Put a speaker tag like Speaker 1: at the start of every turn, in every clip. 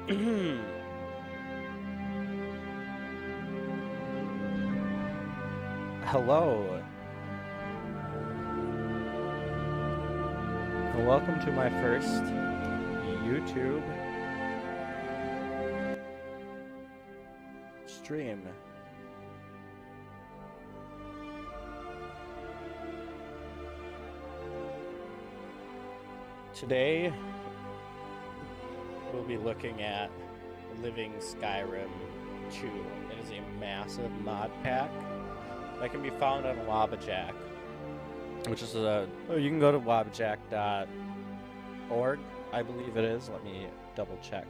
Speaker 1: Hello, and welcome to my first YouTube stream. Today, we'll be looking at Living Skyrim 2. It is a massive mod pack that can be found on Wabbajack, which is you can go to wabbajack.org, I believe it is. Let me double check.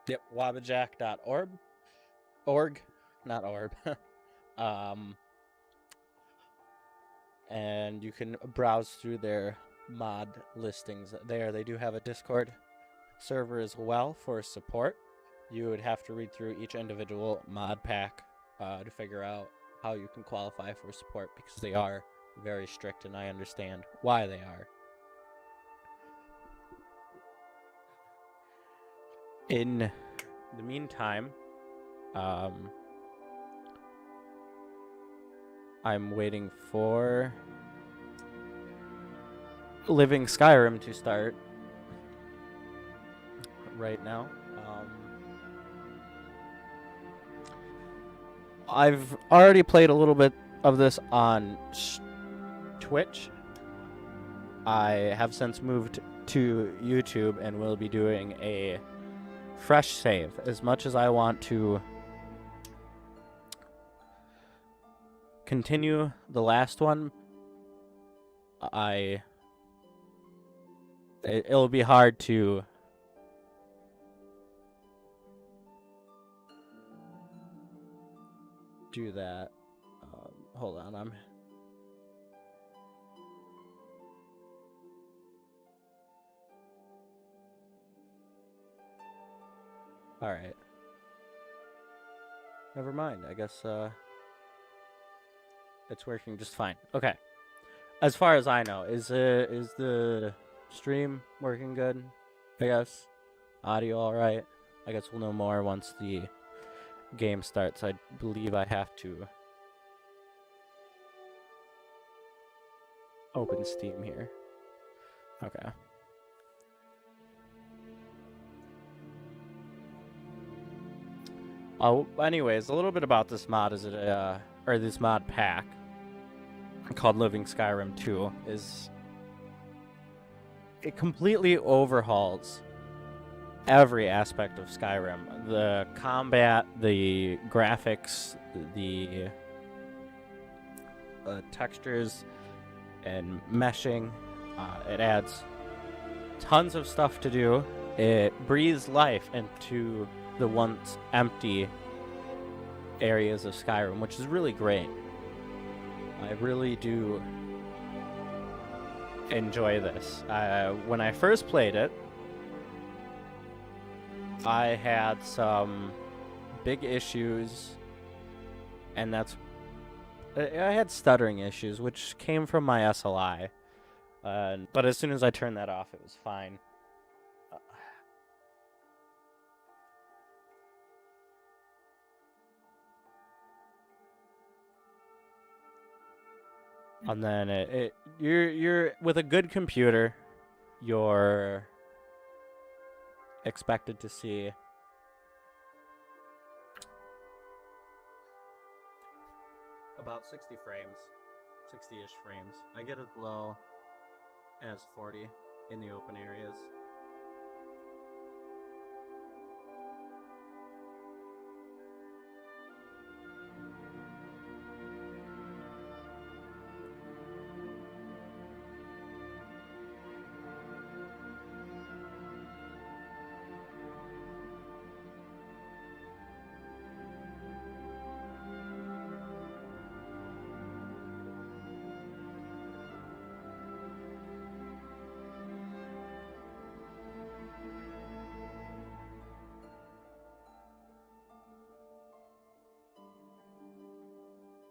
Speaker 1: Yep, wabbajack.org. Not orb. And you can browse through their mod listings there. They do have a Discord server as well for support. You would have to read through each individual mod pack to figure out how you can qualify for support, because they are very strict, and I understand why they are. In the meantime, I'm waiting for Living Skyrim to start right now. I've already played a little bit of this on Twitch. I have since moved to YouTube and will be doing a fresh save. As much as I want to continue the last one, it'll be hard to do that. Hold on, all right. Never mind. I guess it's working just fine. Okay. As far as I know, is the stream working good? I guess audio all right. I guess we'll know more once the game starts. I believe I have to open Steam here. Okay. Oh, anyways, a little bit about this mod. Is it or this mod pack called Living Skyrim 2 is it completely overhauls every aspect of Skyrim. The combat, the graphics, the textures and meshing. It adds tons of stuff to do. It breathes life into the once empty areas of Skyrim, which is really great. I really do enjoy this. When I first played it, I had some big issues, and I had stuttering issues, which came from my SLI. But as soon as I turned that off, it was fine. And then you're with a good computer, you're expected to see about 60 frames, 60-ish frames. I get it low as 40 in the open areas.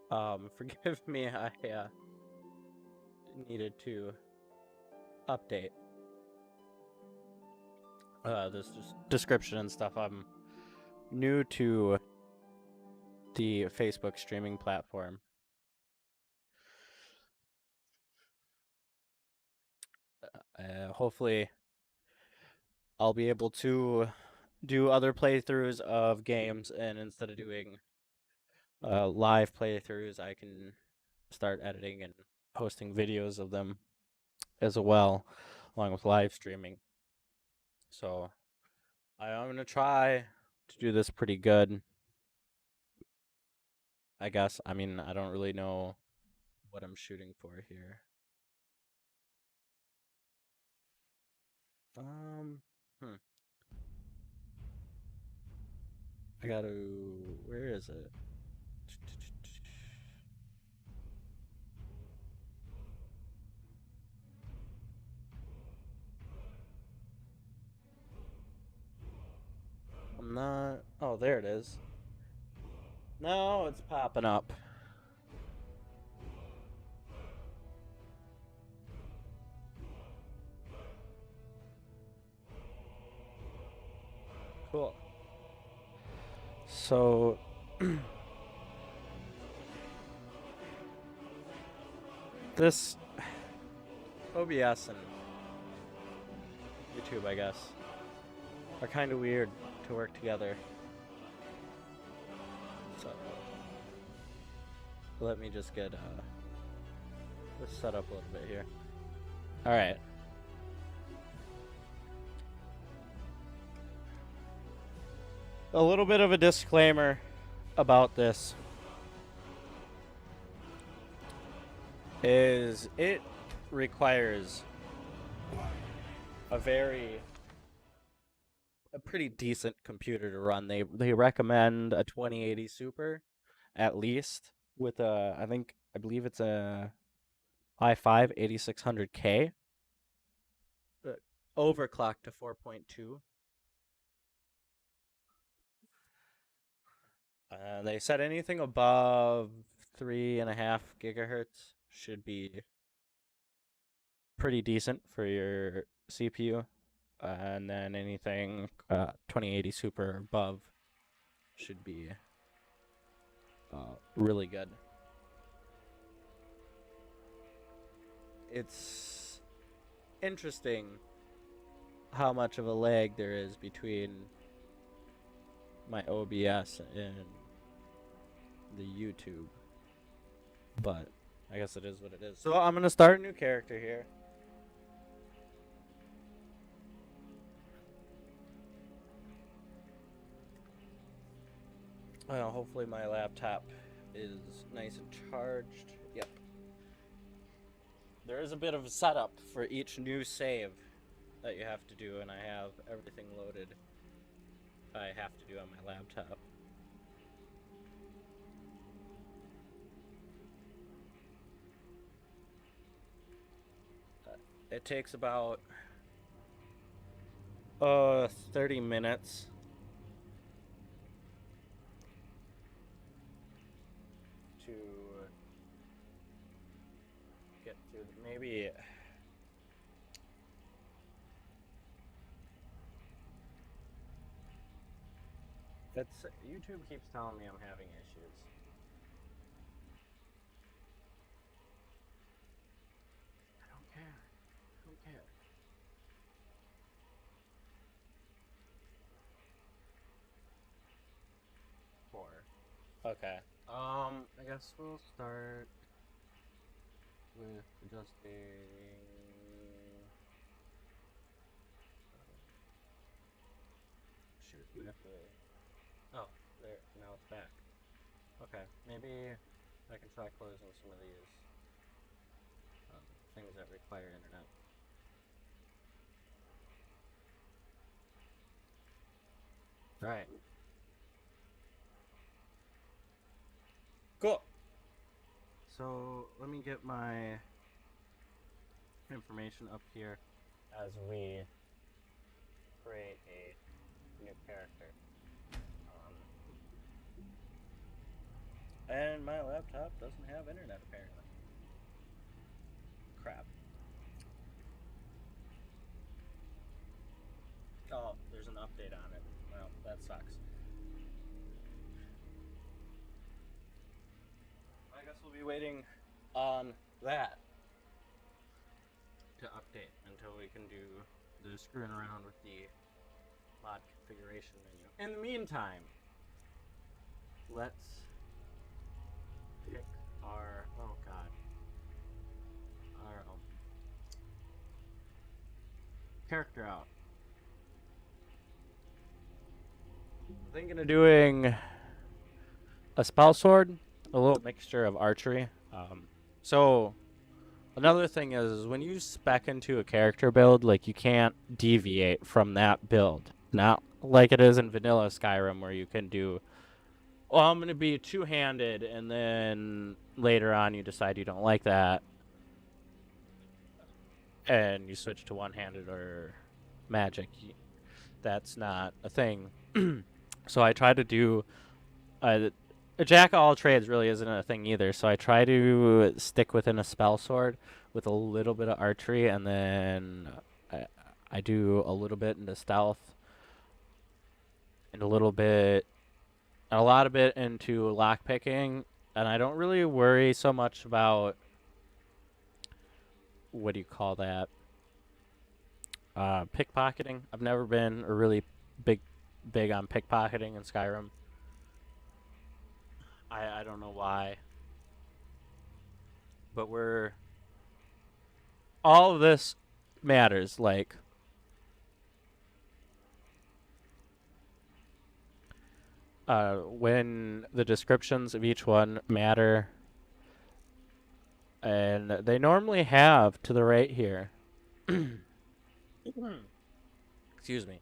Speaker 1: Forgive me, I needed to update this description and stuff. I'm new to the Facebook streaming platform. Hopefully, I'll be able to do other playthroughs of games, and instead of doing live playthroughs, I can start editing and posting videos of them as well, along with live streaming. So I'm gonna try to do this pretty good, I guess. I mean, I don't really know what I'm shooting for here. Um, hmm. I gotta. Where is it? I'm not. Oh, there it is. No, it's popping up. Cool. So. This OBS and YouTube, I guess, are kind of weird to work together. So let me just get this set up a little bit here. All right. A little bit of a disclaimer about this is it requires a pretty decent computer to run. They recommend a 2080 Super at least with I believe it's a i5 8600K overclocked to 4.2. They said anything above 3.5 gigahertz should be pretty decent for your CPU. And then anything 2080 Super above should be really good. It's interesting how much of a lag there is between my OBS and the YouTube, but I guess it is what it is. So I'm gonna start a new character here. Well, hopefully my laptop is nice and charged. Yep. There is a bit of a setup for each new save that you have to do, and I have everything loaded I have to do on my laptop. It takes about 30 minutes to get through. Maybe that's YouTube keeps telling me I'm having issues. I don't care. I don't care. Four. Okay. I guess we'll start with adjusting. Shoot, we have to. Oh, there. Now it's back. Okay, maybe I can try closing some of these things that require internet. All right. Cool. So let me get my information up here as we create a new character. And my laptop doesn't have internet apparently. Crap. Oh, there's an update on it. Well, that sucks. I guess we'll be waiting on that to update until we can do the screwing around with the mod configuration menu. In the meantime, let's pick our our character out. I'm thinking of doing a spell sword, a little mixture of archery. So another thing is when you spec into a character build, like you can't deviate from that build. Not like it is in vanilla Skyrim where you can do, well, I'm going to be two-handed, and then later on you decide you don't like that, and you switch to one-handed or magic. That's not a thing. So I try to do a jack of all trades really isn't a thing either. So I try to stick within a spell sword with a little bit of archery, and then I do a little bit into stealth, and a lot of it into lockpicking, and I don't really worry so much about what do you call that? Pickpocketing. I've never been a really big on pickpocketing in Skyrim. I don't know why, but all of this matters. Like when the descriptions of each one matter, and they normally have to the right here. Excuse me.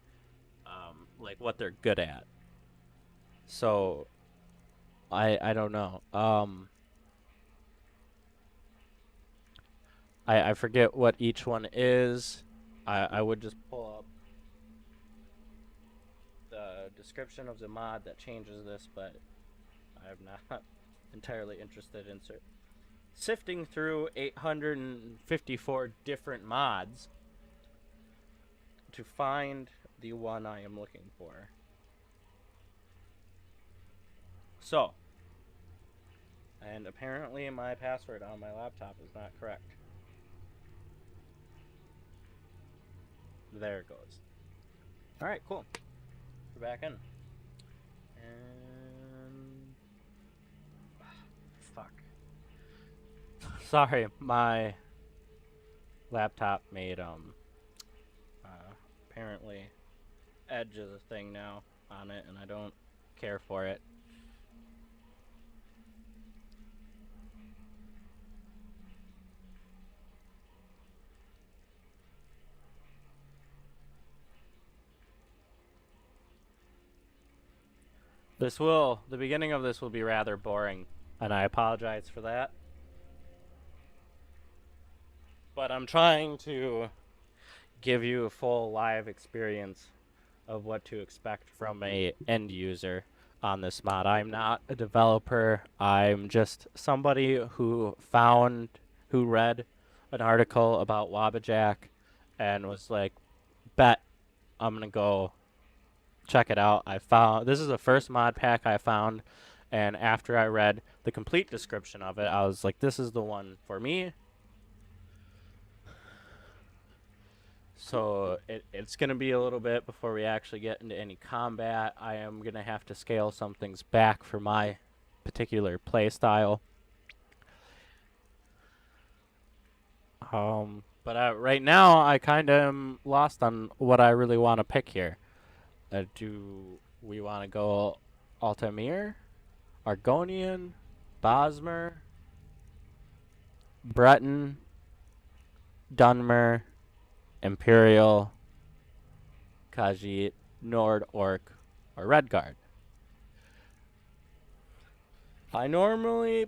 Speaker 1: Like what they're good at. So I don't know. I forget what each one is. I would just pull up the description of the mod that changes this, but I'm not entirely interested in sifting through 854 different mods to find the one I am looking for. So, and apparently my password on my laptop is not correct. There it goes. Alright, cool. We're back in. And... fuck. Sorry, my laptop made, apparently Edge is a thing now on it, and I don't care for it. The beginning of this will be rather boring, and I apologize for that. But I'm trying to give you a full live experience of what to expect from a end user on this mod. I'm not a developer. I'm just somebody who read an article about Wabbajack and was like, bet I'm going to go check it out. This is the first mod pack I found, and after I read the complete description of it, I was like, this is the one for me. So it's going to be a little bit before we actually get into any combat. I am going to have to scale some things back for my particular play style. But right now, I kind of am lost on what I really want to pick here. Do we want to go Altamir, Argonian, Bosmer, Breton, Dunmer, Imperial, Khajiit, Nord, Orc, or Redguard? I normally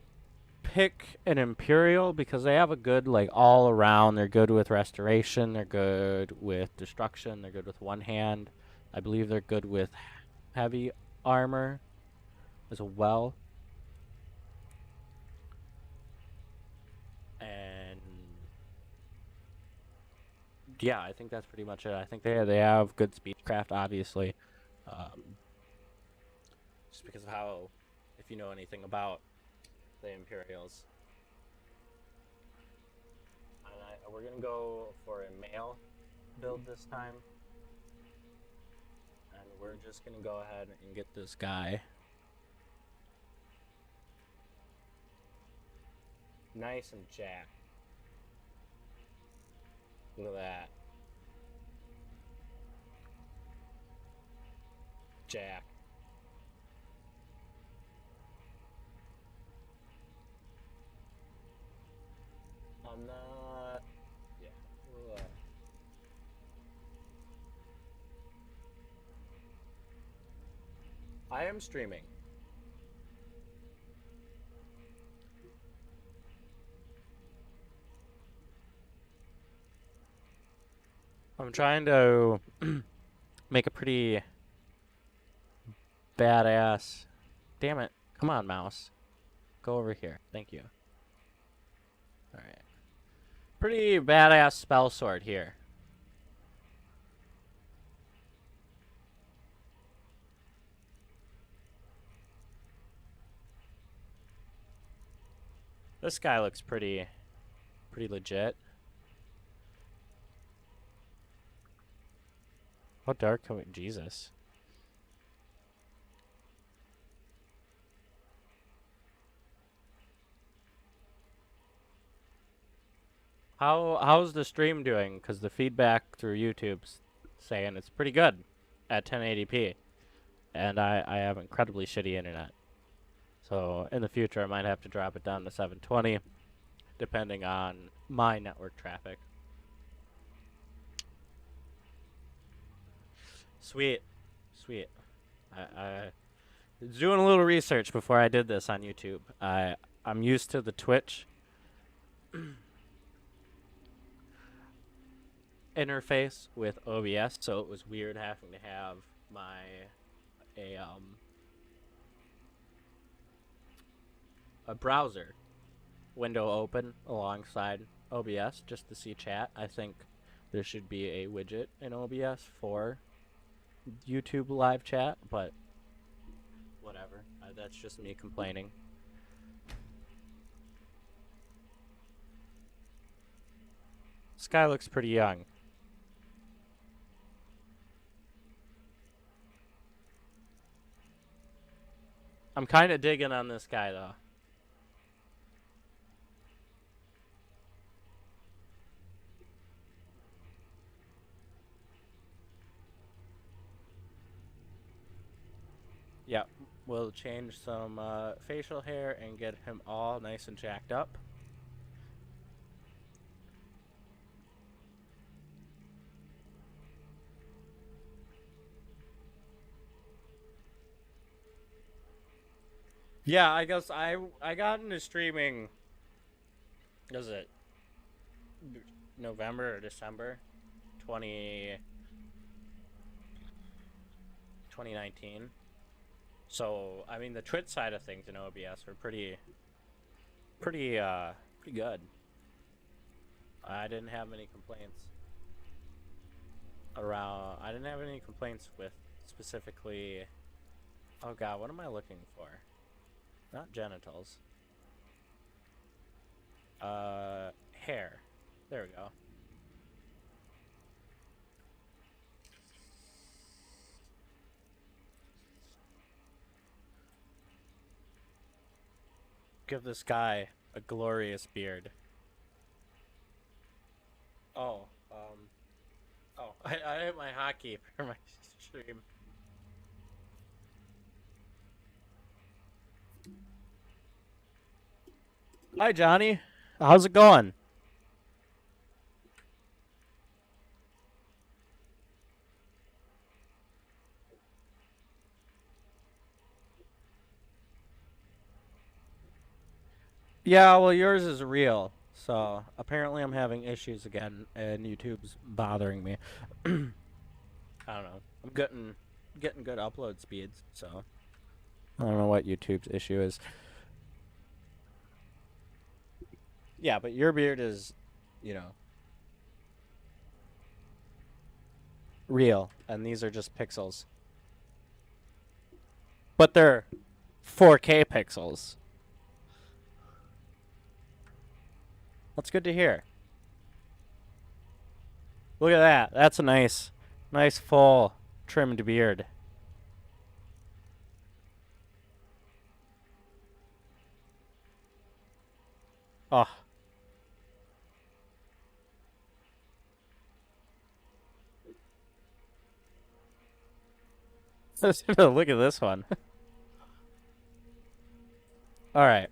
Speaker 1: pick an Imperial because they have a good, like, all around. They're good with restoration, they're good with destruction, they're good with one hand. I believe they're good with heavy armor as well. yeah, I think that's pretty much it. I think they have good speechcraft, obviously, um, just because of how, if you know anything about the Imperials. And we're gonna go for a male build this time, and we're just gonna go ahead and get this guy nice and jacked. Look at that. Jack. I'm not. Yeah. I am streaming. I'm trying to make a pretty badass. Damn it. Come on, mouse. Go over here. Thank you. Alright. Pretty badass spell sword here. This guy looks pretty legit. How dark can we... Jesus. How's the stream doing? Because the feedback through YouTube's saying it's pretty good at 1080p. And I have incredibly shitty internet. So in the future I might have to drop it down to 720 depending on my network traffic. Sweet. Sweet. I was doing a little research before I did this on YouTube. I'm used to the Twitch interface with OBS, so it was weird having to have a browser window open alongside OBS just to see chat. I think there should be a widget in OBS for YouTube live chat, but whatever. That's just me complaining. This guy looks pretty young. I'm kind of digging on this guy, though. Yep, we'll change some facial hair and get him all nice and jacked up. Yeah, I guess I got into streaming. Was it November or December 2019? So I mean the Twitch side of things in OBS were pretty good. I didn't have any complaints around. I didn't have any complaints with specifically. Oh God, what am I looking for? Not genitals. Hair. There we go. Give this guy a glorious beard. Oh, I hit my hotkey for my stream. Hi, Johnny. How's it going? Yeah, well, yours is real. So apparently I'm having issues again, and YouTube's bothering me. I don't know. I'm getting good upload speeds, so I don't know what YouTube's issue is. Yeah, but your beard is, you know, real, and these are just pixels. But they're 4K pixels. That's good to hear. Look at that. That's a nice, nice full trimmed beard. Oh. Look at this one. All right.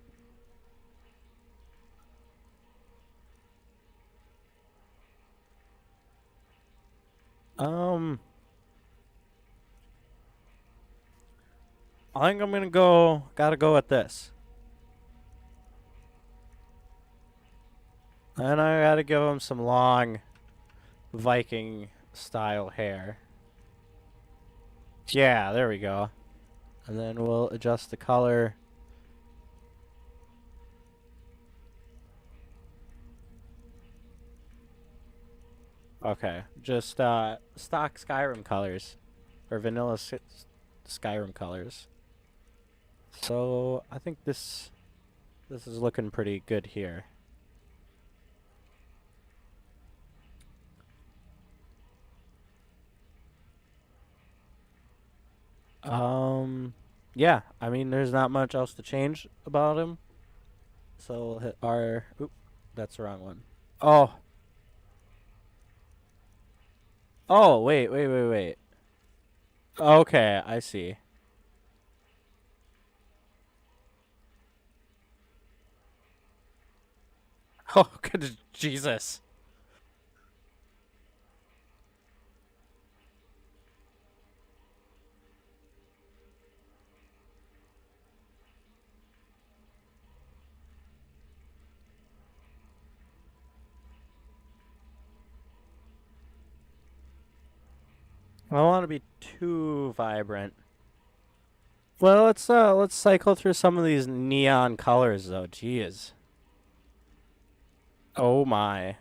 Speaker 1: Um, I think I'm gonna go. Gotta go with this, and I gotta give him some long Viking style hair. Yeah, there we go. And then we'll adjust the color. Okay, just stock Skyrim colors, or vanilla Skyrim colors. So I think this is looking pretty good here. Yeah, I mean, there's not much else to change about him. So we'll hit R. Oop, that's the wrong one. Oh, oh, wait. Okay, I see. Oh, good Jesus. I don't want to be too vibrant. Well, let's cycle through some of these neon colors though. Jeez. Oh my.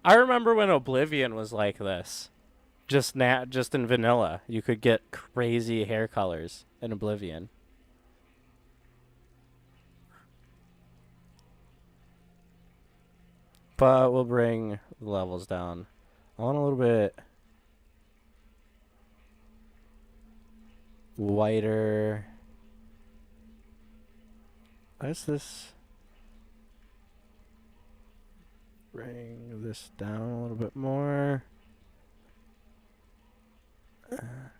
Speaker 1: I remember when Oblivion was like this. Just in vanilla. You could get crazy hair colors in Oblivion. But we'll bring the levels down. I want a little bit whiter. Why is this? Bring this down a little bit more. There.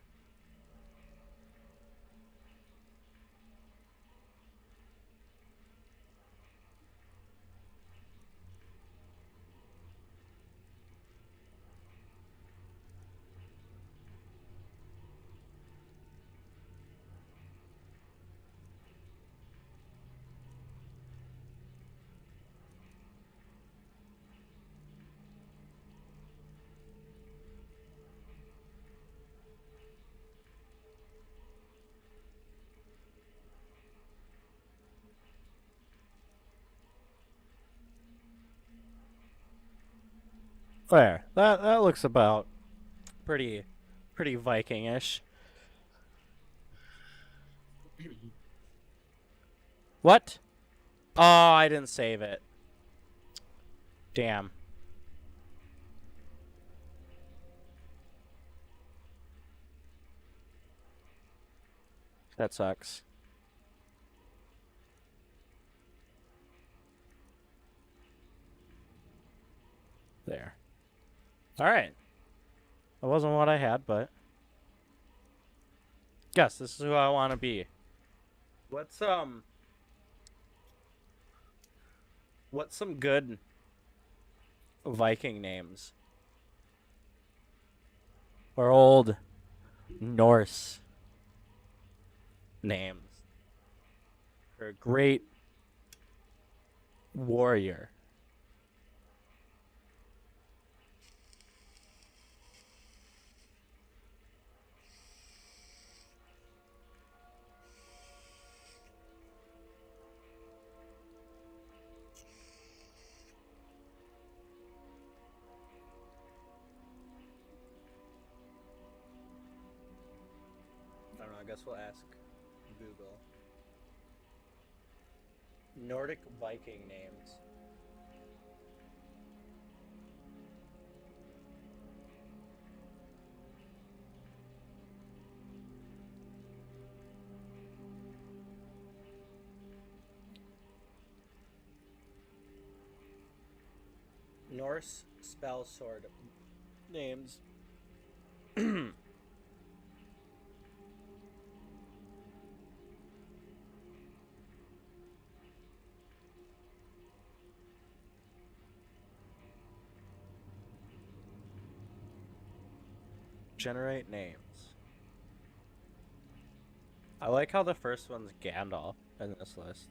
Speaker 1: That looks about pretty pretty Viking-ish. What? Oh, I didn't save it. Damn. That sucks. There. All right. That wasn't what I had, but yes, this is who I want to be. What's what's some good Viking names or old Norse names for a great warrior? guess we'll ask Google. Nordic Viking names. Norse spell sword names. Generate names. I like how the first one's Gandalf in this list.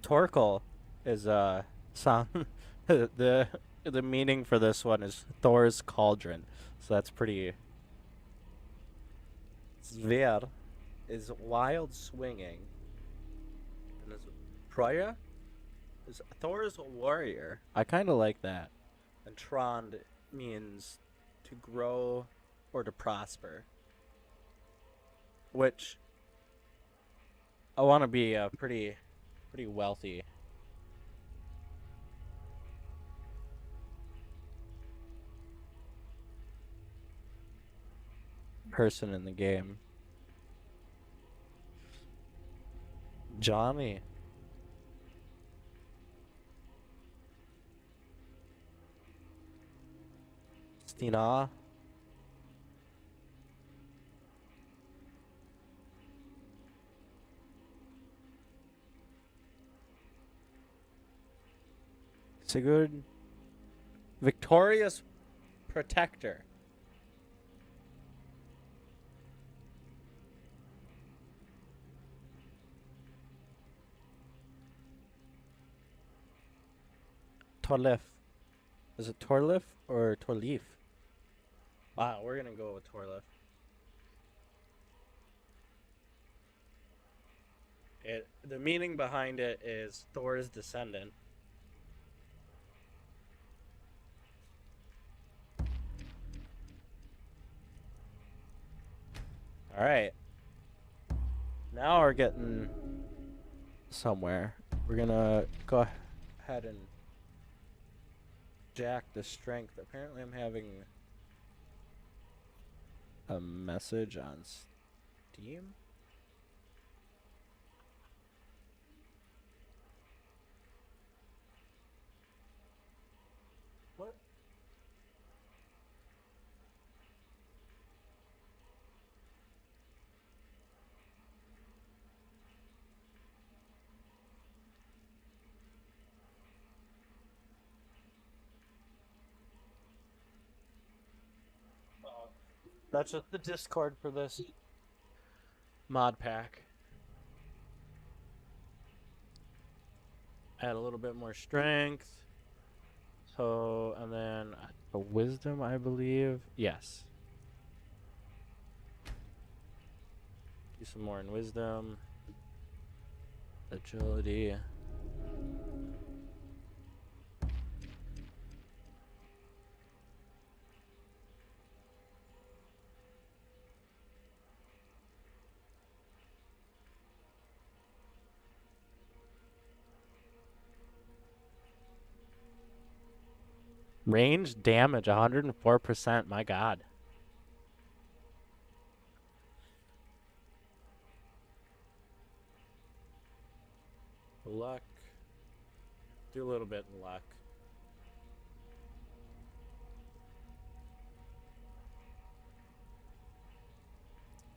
Speaker 1: Torkel is sound the meaning for this one is Thor's cauldron. So that's pretty. Sver is wild swinging. And is Proya is Thor's warrior. I kind of like that. And Trond means to grow or to prosper. Which I want to be a pretty wealthy person in the game. Johnny. Stina. Sigurd. Victorious Protector. Torlif. Is it Torlif or Torleaf? Wow, we're gonna go with Torlif. The meaning behind it is Thor's descendant. All right. Now we're getting somewhere. We're gonna go ahead and jack the strength. Apparently I'm having a message on Steam. What? That's just the Discord for this mod pack. Add a little bit more strength. So, and then a wisdom, I believe. Yes. Do some more in wisdom. Agility. Range damage 104%. My God. Luck. Do a little bit in luck.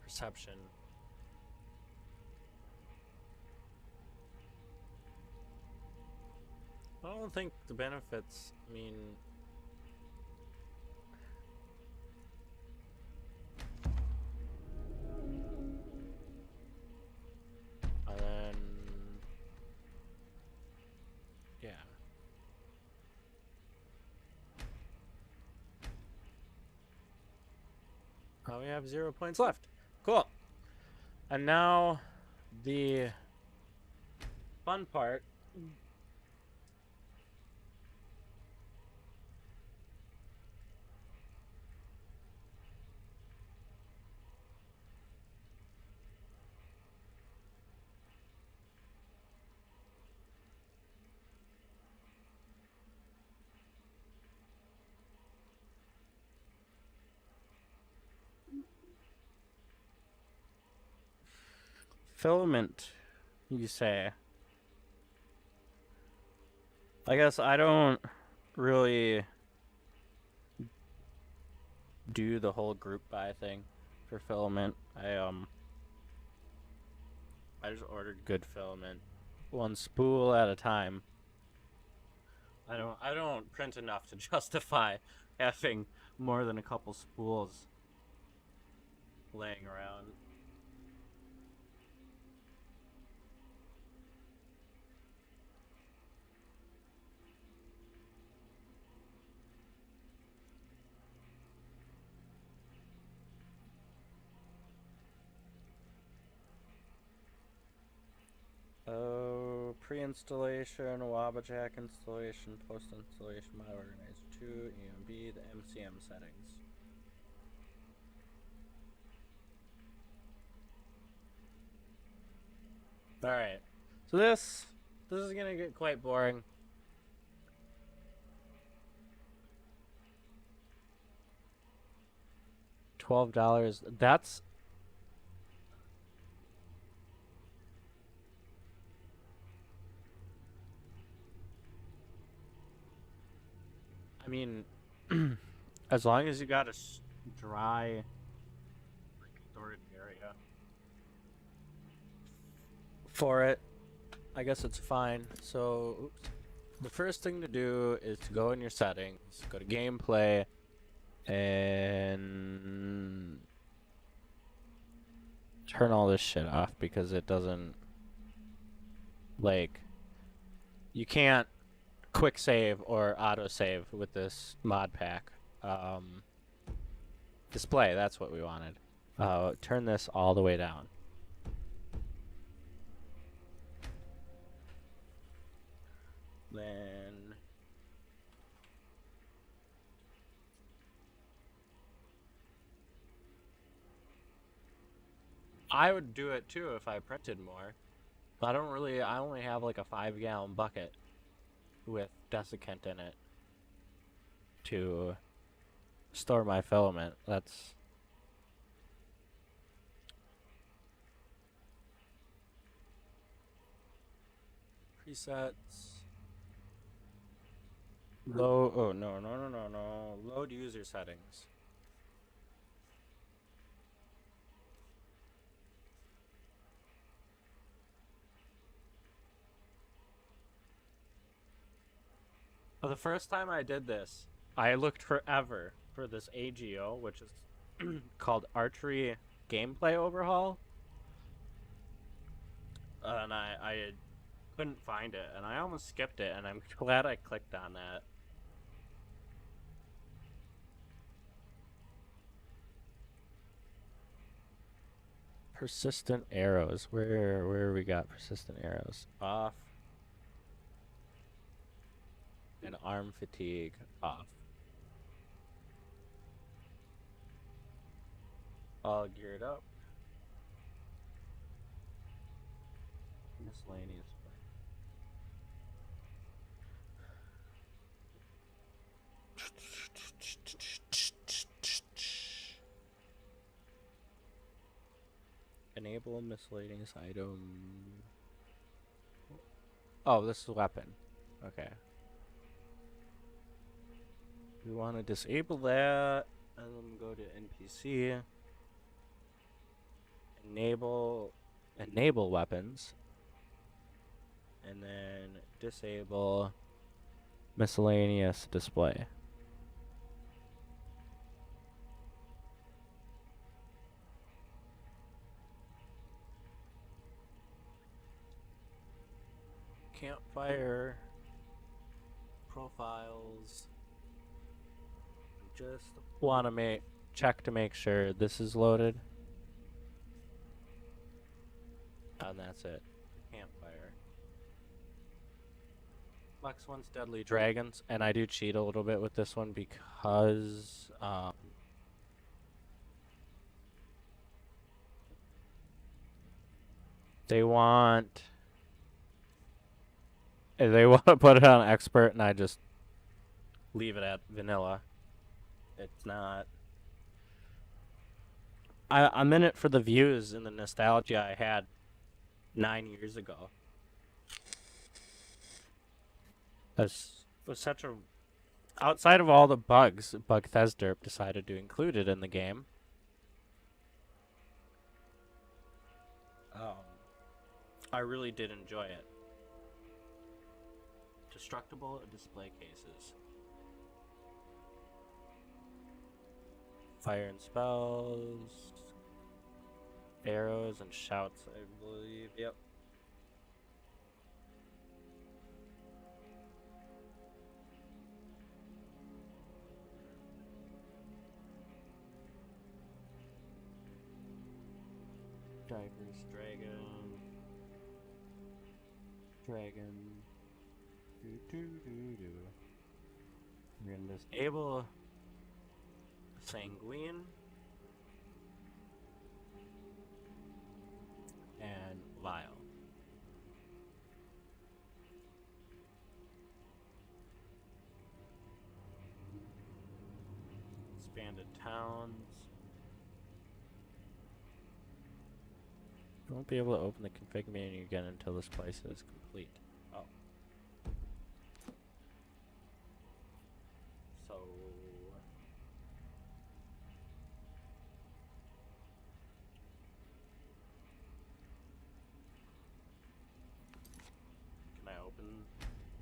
Speaker 1: Perception. I don't think the benefits, I mean, and then, yeah. We have 0 points left. Cool. And now the fun part. Filament, you say? I guess I don't really do the whole group buy thing for filament. I just ordered good filament, one spool at a time. I don't print enough to justify having more than a couple spools laying around. Oh, pre-installation, Wabbajack installation, post-installation, my organizer 2, EMB, the MCM settings. Alright, so this is gonna get quite boring. $12, that's... I mean, as long as you got a dry storage area for it, I guess it's fine. So, oops. The first thing to do is to go in your settings, go to gameplay, and turn all this shit off because it doesn't, like, you can't quick save or auto save with this mod pack. Display, that's what we wanted. Turn this all the way down. Then I would do it too if I printed more. I only have like a 5-gallon bucket with desiccant in it to store my filament. That's presets. Load user settings. Well, the first time I did this, I looked forever for this AGO, which is called Archery Gameplay Overhaul. And I couldn't find it, and I almost skipped it, and I'm glad I clicked on that. Persistent arrows. Where we got persistent arrows? Off. And arm fatigue off. All geared up. Miscellaneous. Enable miscellaneous item. Oh, this is a weapon. Okay. We want to disable that, and then go to NPC. Enable weapons. And then disable miscellaneous display. Campfire profiles. Just want to check to make sure this is loaded. And that's it. Campfire. Next one's Deadly Dragons, and I do cheat a little bit with this one because they want to put it on expert, and I just leave it at vanilla. It's not. I'm in it for the views and the nostalgia I had 9 years ago. This was such a. Outside of all the bugs, Bethesda decided to include it in the game. I really did enjoy it. Destructible display cases. Fire and spells. Arrows and shouts, I believe. Yep. Divers, dragon. We're gonna disable sanguine and vile. Expanded towns. You won't be able to open the config menu again until this place is complete. Oh. So... Can I open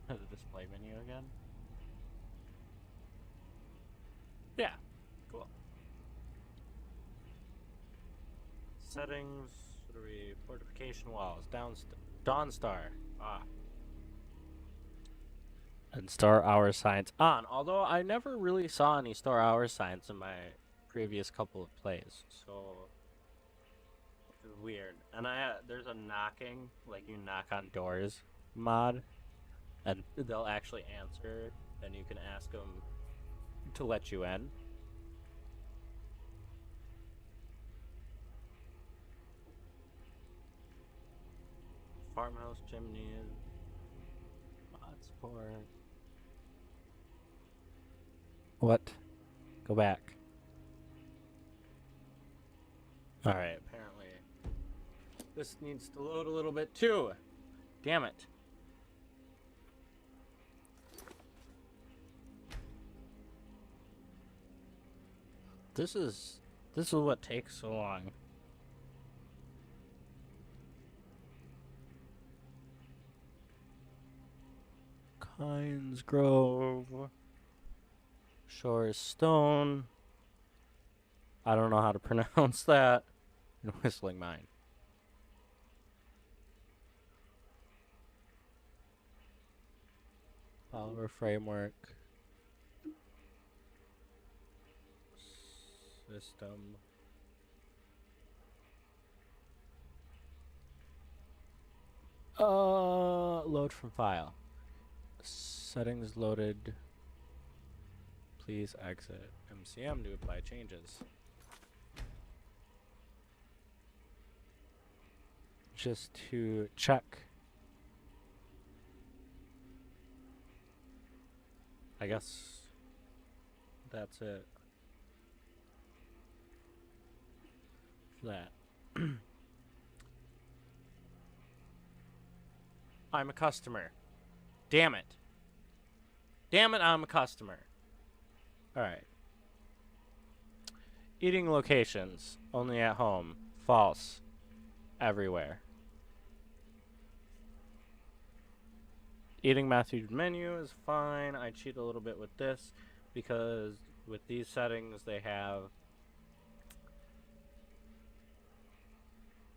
Speaker 1: the display menu again? Yeah. Cool. Settings... Fortification walls, Dawnstar, and star hour signs on. Although I never really saw any star hour signs in my previous couple of plays, so it's weird. And there's a knocking, like you knock on doors mod, and they'll actually answer, and you can ask them to let you in. Farmhouse chimneys, mod support. What? Go back. Alright, apparently this needs to load a little bit too. Damn it. This is what takes so long. Hines Grove, Shore Stone. I don't know how to pronounce that. And Whistling Mine. Follower framework. System. Load from file. Settings loaded. Please exit MCM to apply changes. Just to check. I guess that's it. That. I'm a customer. Damn it. Damn it, I'm a customer. Alright. Eating locations. Only at home. False. Everywhere. Eating method menu is fine. I cheat a little bit with this because with these settings they have,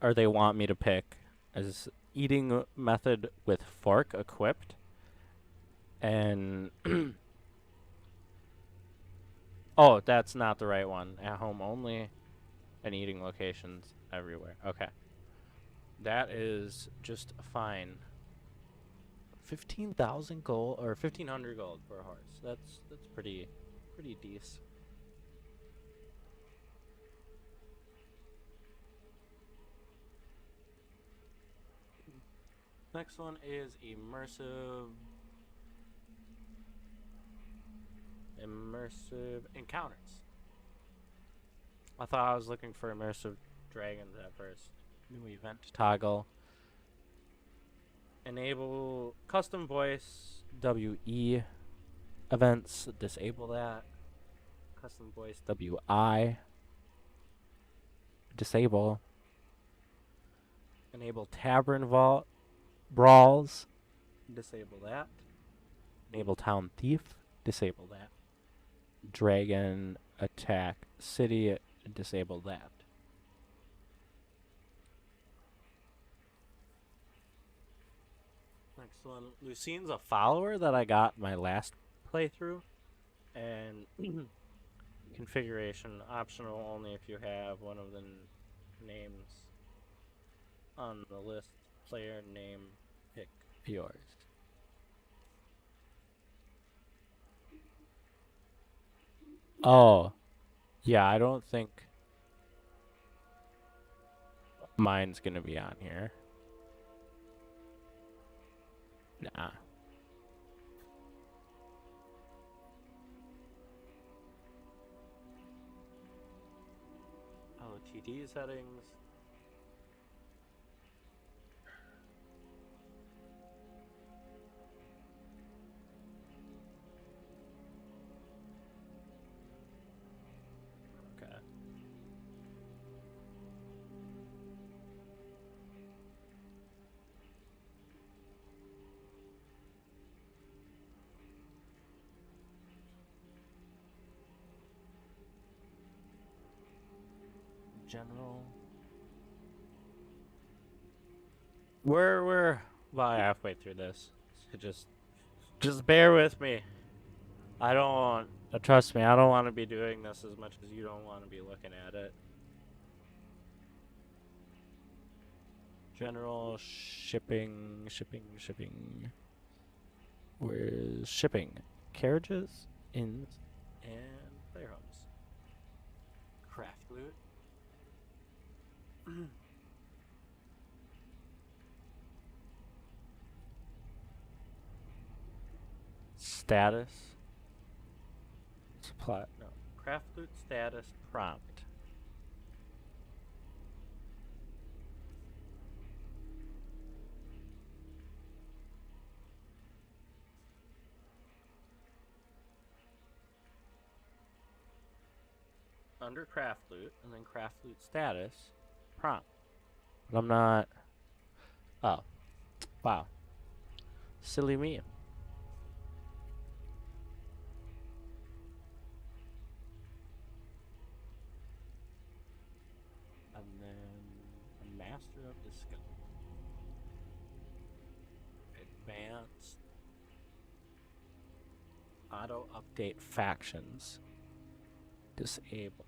Speaker 1: or they want me to pick as eating method with fork equipped, and oh, that's not the right one. At home only and eating locations everywhere. Okay. That is just fine. 15,000 gold or 1,500 gold for a horse. That's pretty decent. Next one is immersive encounters. I thought I was looking for immersive dragons at first. New event toggle. Enable custom voice WE events. Disable that. Custom voice WI. Disable. Enable tavern vault brawls. Disable that. Enable town thief. Disable that. Dragon attack city. Disable that. Next one. Lucine's a follower that I got my last playthrough. And configuration optional only if you have one of the names on the list. Player name pick yours. Oh, yeah, I don't think mine's gonna be on here. Nah. LTD settings. Okay. General. We're about halfway through this. So just bear with me. I don't want, trust me, I don't want to be doing this as much as you don't want to be looking at it. General shipping. Where's shipping? Carriages, inns, and player homes. Craft loot. Status. Supply. No. Craft loot status prompt. Under craft loot, and then craft loot status prompt. But I'm not. Oh. Wow. Silly me. And then a master of the skill. Advanced. Auto update factions. Disable.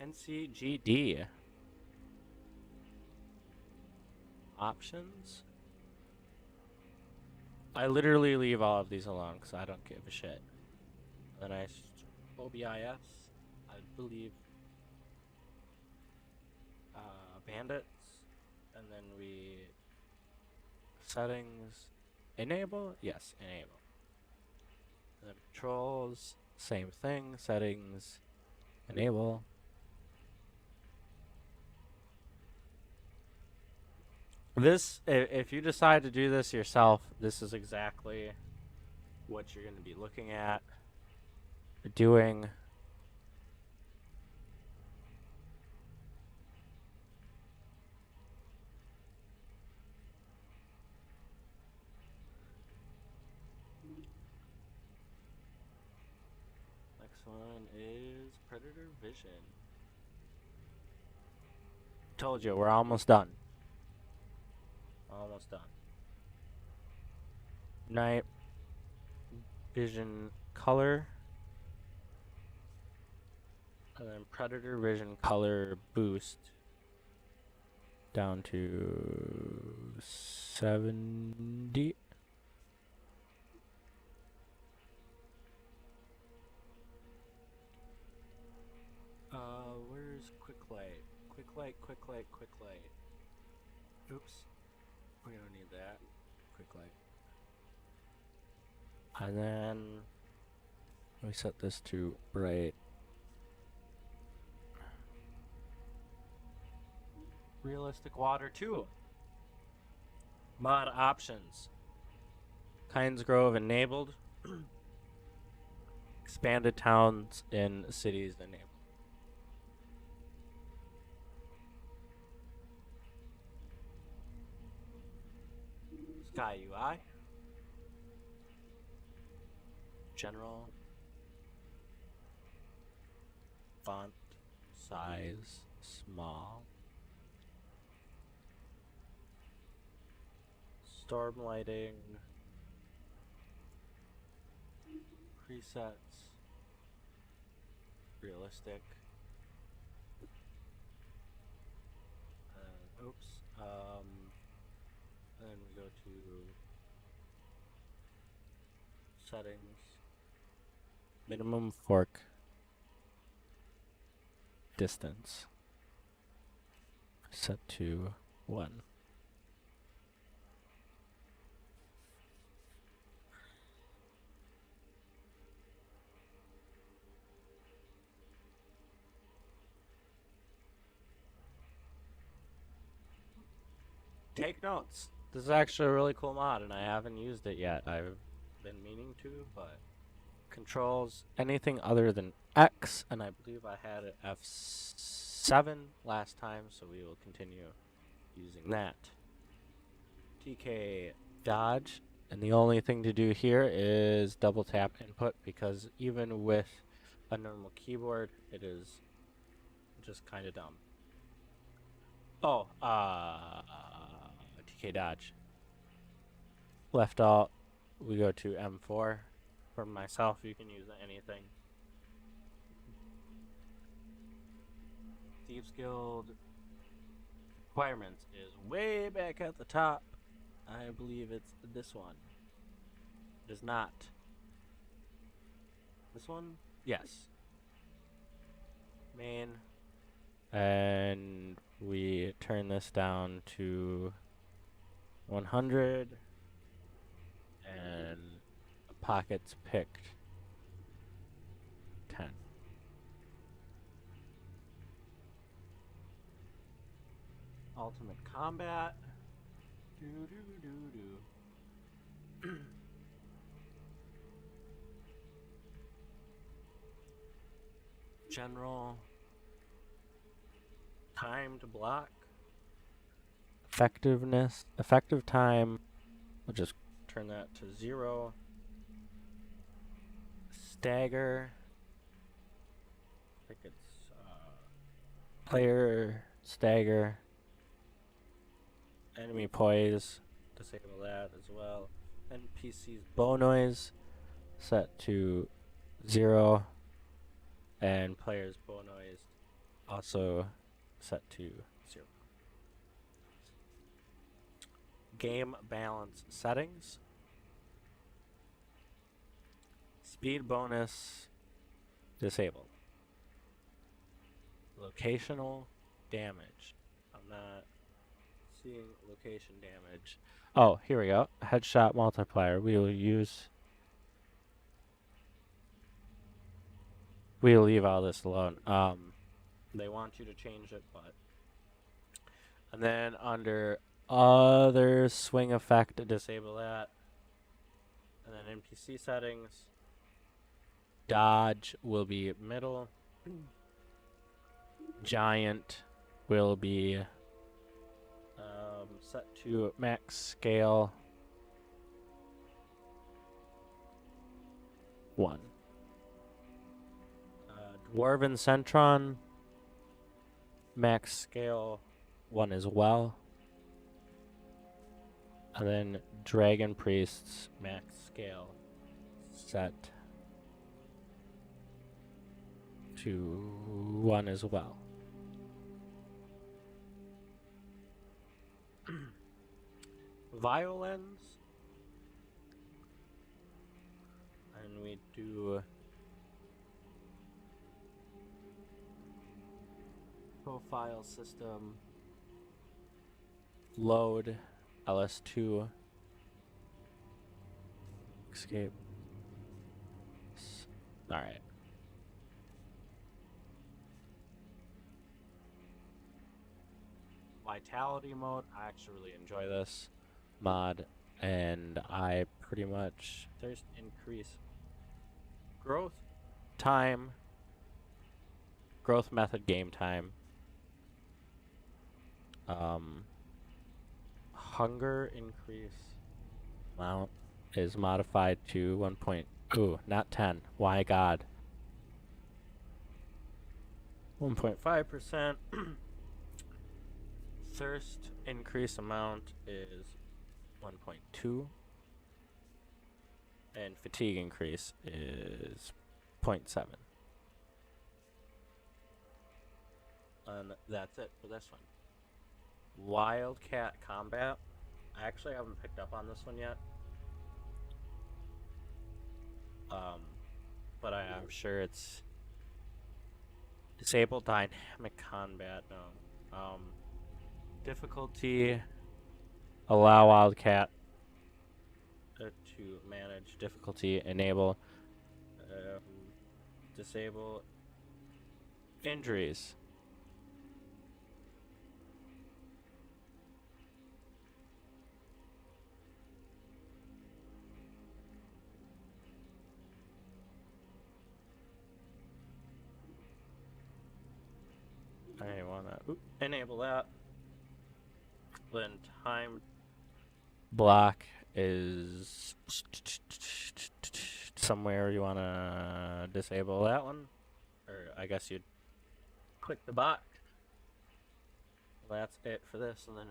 Speaker 1: NCGD. Options. I literally leave all of these alone because I don't give a shit. Then OBIS, I believe, bandits, and then we settings enable. Yes, enable. And then patrols, same thing. Settings enable. This, if you decide to do this yourself, this is exactly what you're going to be looking at doing. Next one is Predator Vision. Told you, we're almost done. Almost done. Night vision color. And then Predator Vision Color Boost down to 70. Where's Quick Light? Quick Light, Quick Light, Quick Light. Oops. We don't need that. Quick Light. And then we set this to bright. Realistic Water 2. Mod options. Kynes Grove enabled. Expanded towns in cities enabled. Sky UI. General. Font size small. Storm lighting. Presets. Realistic. Oops. And then we go to settings. Minimum fork distance. Set to 1. Take notes. This is actually a really cool mod, and I haven't used it yet. I've been meaning to, but controls anything other than X, and I believe I had it F7 last time, so we will continue using that. TK dodge, and the only thing to do here is double tap input, because even with a normal keyboard, it is just kind of dumb. Oh, TK dodge. Left alt, we go to M4. For myself, you can use anything. Thieves Guild requirements is way back at the top. I believe it's this one. It is not. This one? Yes. Main. And we turn this down to 100. And pockets picked 10. Ultimate combat. Do do do do. General. Time to block. Effectiveness. Effective time. We'll just turn that to 0. Stagger. I think it's player stagger. Enemy poise. Disable that as well. NPC's bow noise set to 0. And player's bow noise also set to 0. Game balance settings. Speed bonus disabled. Locational damage. I'm not seeing location damage. Oh, here we go. Headshot multiplier. We'll leave all this alone. They want you to change it, but. And then under other swing effect, disable that. And then NPC settings. Dodge will be middle. Giant will be set to max scale 1. Dwarven Centron, max scale 1 as well. And then Dragon Priests, max scale set to 1 as well. Violins. And we do profile system, load, ls2, escape. All right. Vitality mode. I actually really enjoy this mod, and I pretty much there's increase growth time, growth method game time, hunger increase amount is modified to 1 point. Ooh, not 10. Why God? 1.5%. Thirst increase amount is 1.2. And fatigue increase is 0.7. And that's it for this one. Wildcat combat. I actually haven't picked up on this one yet. But I'm sure it's disabled dynamic combat. No. Difficulty. Allow Wildcat to manage difficulty. Enable. Disable injuries. I want to enable that. Then time block is somewhere you want to disable that one. Or I guess you'd click the box. That's it for this. And then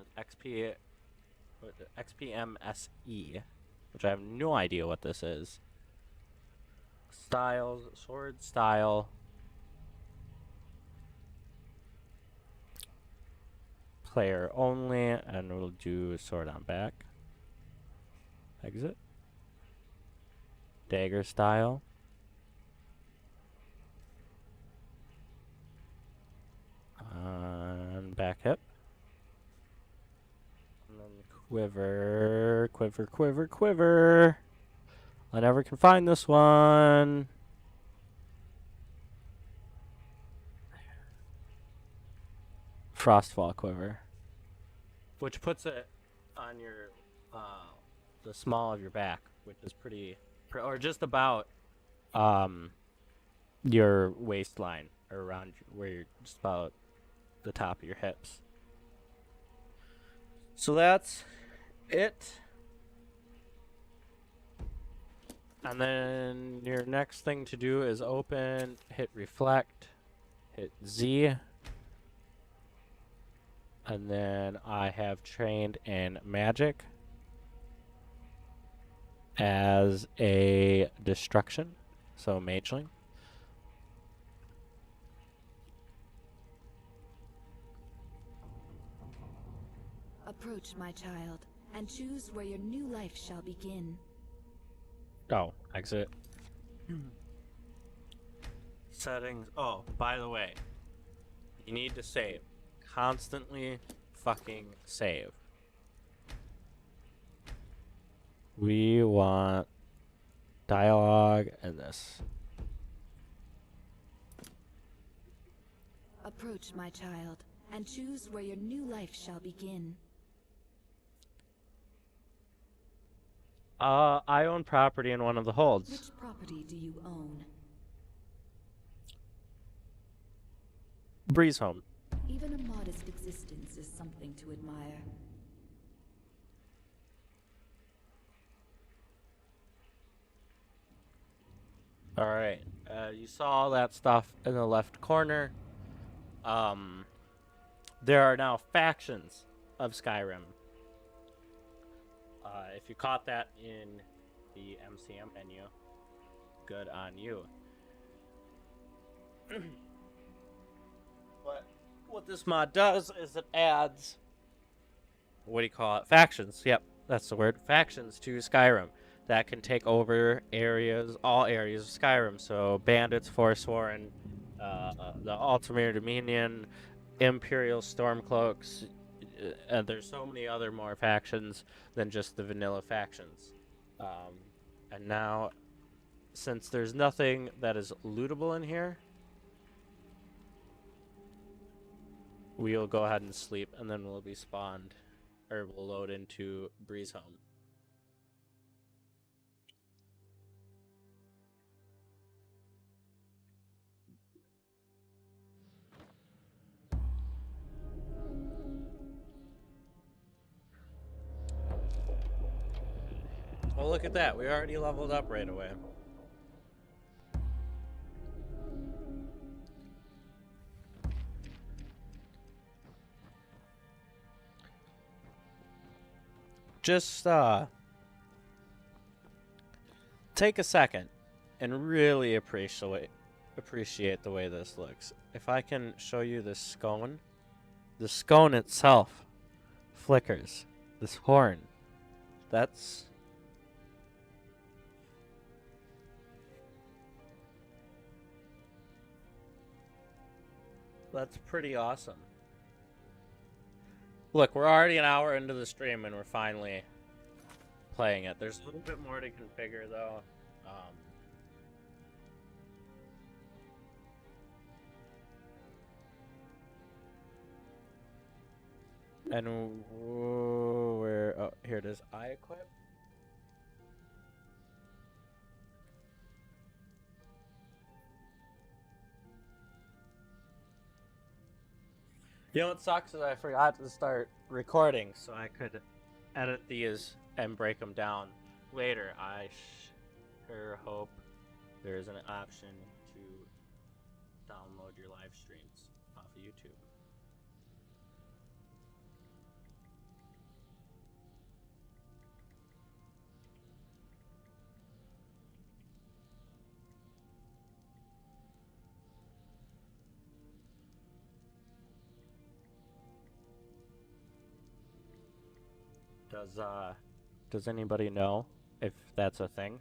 Speaker 1: XPMSE, which I have no idea what this is. Styles, sword style. Player only, and we'll do sword on back. Exit. Dagger style. On back hip. And then quiver, quiver, quiver, quiver. I never can find this one. Frostfall quiver. Which puts it on your, the small of your back, which is pretty, or just about, your waistline, or around where you're just about the top of your hips. So that's it. And then your next thing to do is open, hit reflect, hit Z. And then I have trained in magic as a destruction, so mageling.
Speaker 2: Approach, my child, and choose where your new life shall begin.
Speaker 1: Oh, exit. Settings. Oh, by the way, you need to save. Constantly fucking save. We want dialogue and this.
Speaker 2: Approach, my child, and choose where your new life shall begin.
Speaker 1: I own property in one of the holds.
Speaker 2: Which property do you own?
Speaker 1: Breeze home.
Speaker 2: Even a modest existence is something to admire.
Speaker 1: Alright, you saw all that stuff in the left corner. There are now factions of Skyrim. If you caught that in the MCM menu, good on you. But what this mod does is it adds, what do you call it? Factions. Yep, that's the word. Factions to Skyrim that can take over areas, all areas of Skyrim. So bandits, Forsworn, the Ultimate Dominion, Imperial Stormcloaks, and there's so many other more factions than just the vanilla factions. And now, since there's nothing that is lootable in here, we'll go ahead and sleep, and then we'll be spawned, or we'll load into Breeze Home. Well, look at that. We already leveled up right away. Just take a second and really appreciate the way this looks. If I can show you this scone, the scone itself flickers. This horn, that's pretty awesome. Look, we're already an hour into the stream and we're finally playing it. There's a little bit more to configure though. And where? Oh, here it is. I equip. You know what sucks is I forgot to start recording, so I could edit these and break them down later. I sure hope there's an option to download your live streams off of YouTube. Does anybody know if that's a thing?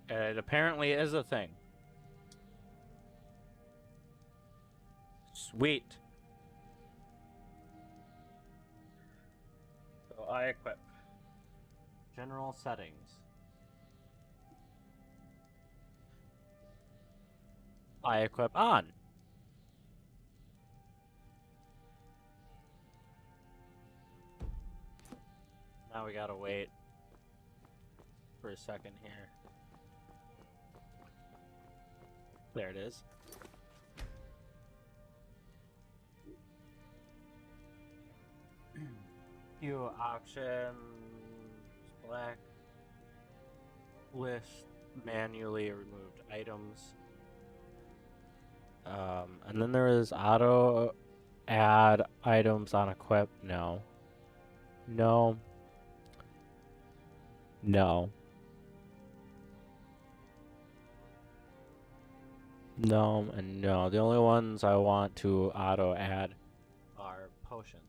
Speaker 1: It apparently is a thing. Sweet. So I equip. General settings. I equip on. Now we gotta wait for a second here. There it is. Few options, black list, manually removed items. And then there is auto add items on equip. No. No. No. No and no. The only ones I want to auto add are potions.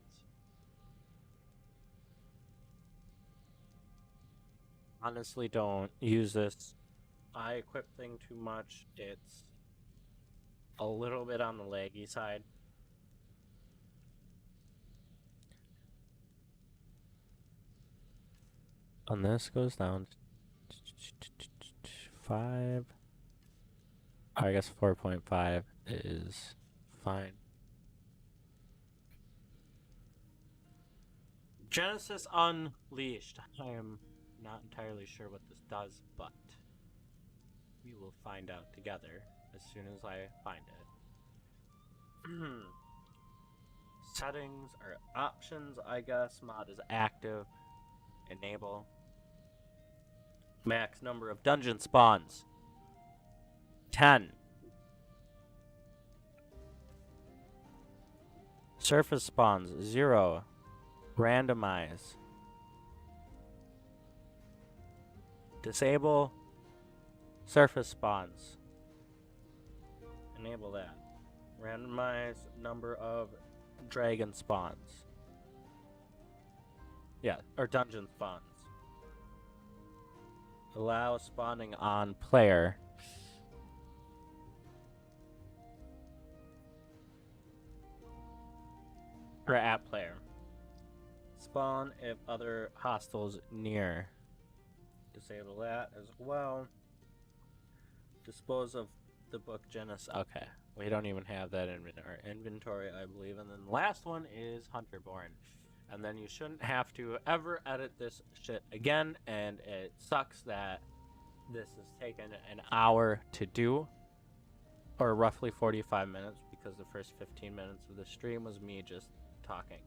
Speaker 1: Honestly, don't use this I equip thing too much. It's a little bit on the laggy side. And this goes down 5. I guess 4.5 is fine. Genesis Unleashed. I am not entirely sure what this does, but we will find out together as soon as I find it. Settings or options, I guess. Mod is active. Enable. Max number of dungeon spawns, 10. Surface spawns, 0. Randomize. Disable surface spawns. Enable that. Randomize number of dragon spawns. Yeah, or dungeon spawns. Allow spawning on player. Or at player. Spawn if other hostiles near. Disable that as well. Dispose of the book Genesis. Okay, we don't even have that in our inventory, I believe. And then the last one is Hunterborn. And then you shouldn't have to ever edit this shit again. And it sucks that this has taken an hour to do. Or roughly 45 minutes, because the first 15 minutes of the stream was me just talking.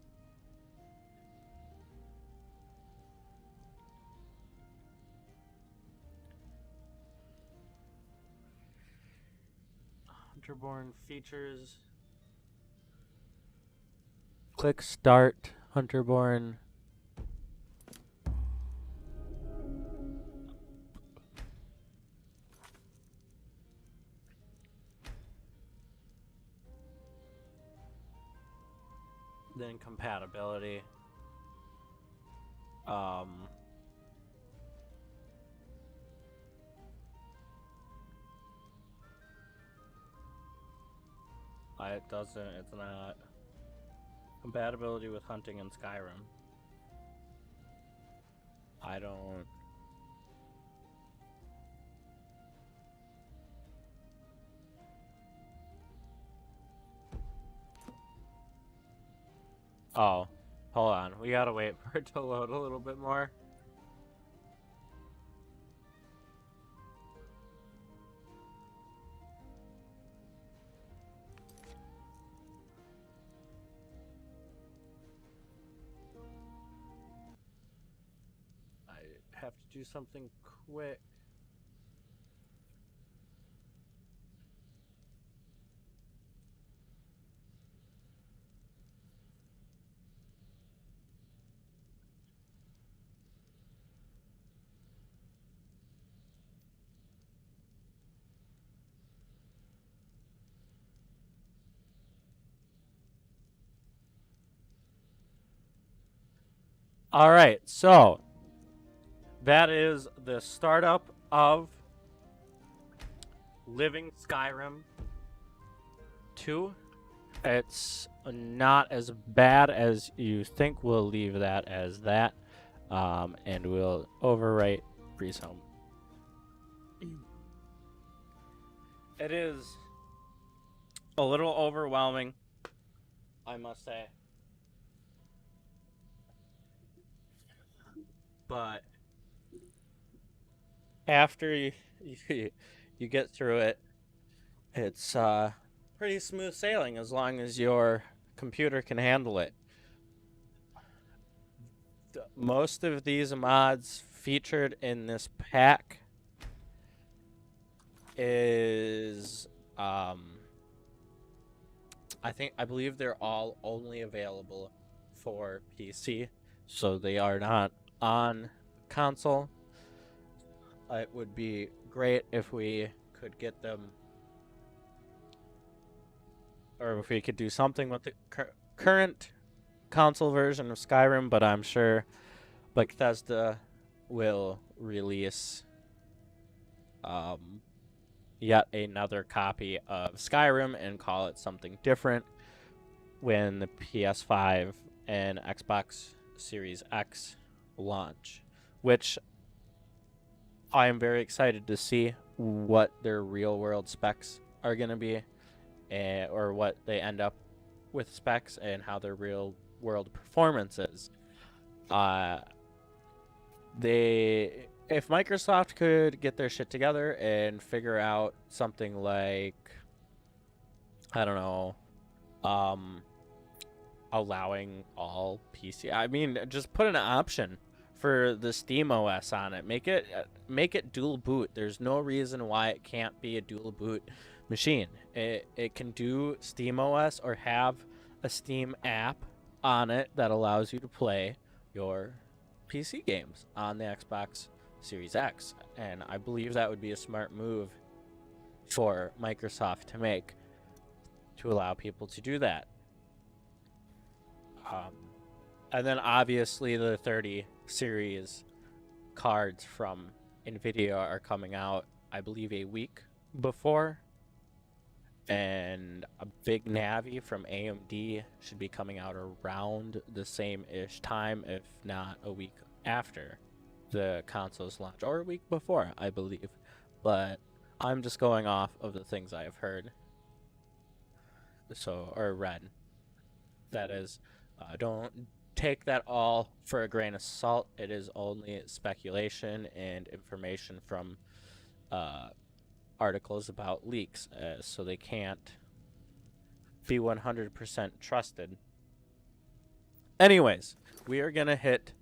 Speaker 1: Hunterborn features. Click start Hunterborn. Then compatibility. It doesn't, it's not. Compatibility with hunting in Skyrim. I don't. Oh, hold on. We gotta wait for it to load a little bit more. I have to do something quick. All right, so that is the startup of Living Skyrim 2. It's not as bad as you think. We'll leave that as that, and we'll overwrite Breeze Home. It is a little overwhelming, I must say. But after you get through it, it's pretty smooth sailing as long as your computer can handle it. Most of these mods featured in this pack is I believe they're all only available for PC, so they are not on console. It would be great if we could get them, or if we could do something with the current console version of Skyrim, but I'm sure Bethesda will release yet another copy of Skyrim and call it something different when the PS5 and Xbox Series X launch, which I am very excited to see what their real world specs are going to be, or what they end up with specs and how their real world performance is. If Microsoft could get their shit together and figure out something like, I don't know, allowing all PC, I mean, just put an option for the Steam OS on it. Make it dual boot. There's no reason why it can't be a dual boot machine. It can do Steam OS or have a Steam app on it that allows you to play your PC games on the Xbox Series X. And I believe that would be a smart move for Microsoft to make to allow people to do that. And then obviously the 30 series cards from NVIDIA are coming out, I believe, a week before. And a big Navi from AMD should be coming out around the same-ish time, if not a week after the console's launch, or a week before, I believe. But I'm just going off of the things I have heard, or read. That is, don't take that all for a grain of salt. It is only speculation and information from articles about leaks, so they can't be 100% trusted. Anyways, we are going to hit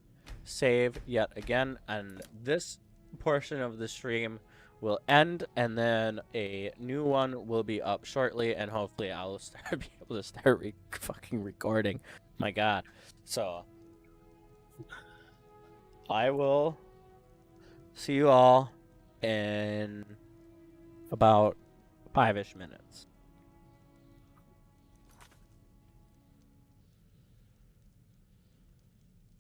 Speaker 1: save yet again, and this portion of the stream will end, and then a new one will be up shortly, and hopefully I'll be able to start fucking recording. My God. So I will see you all in about 5-ish minutes.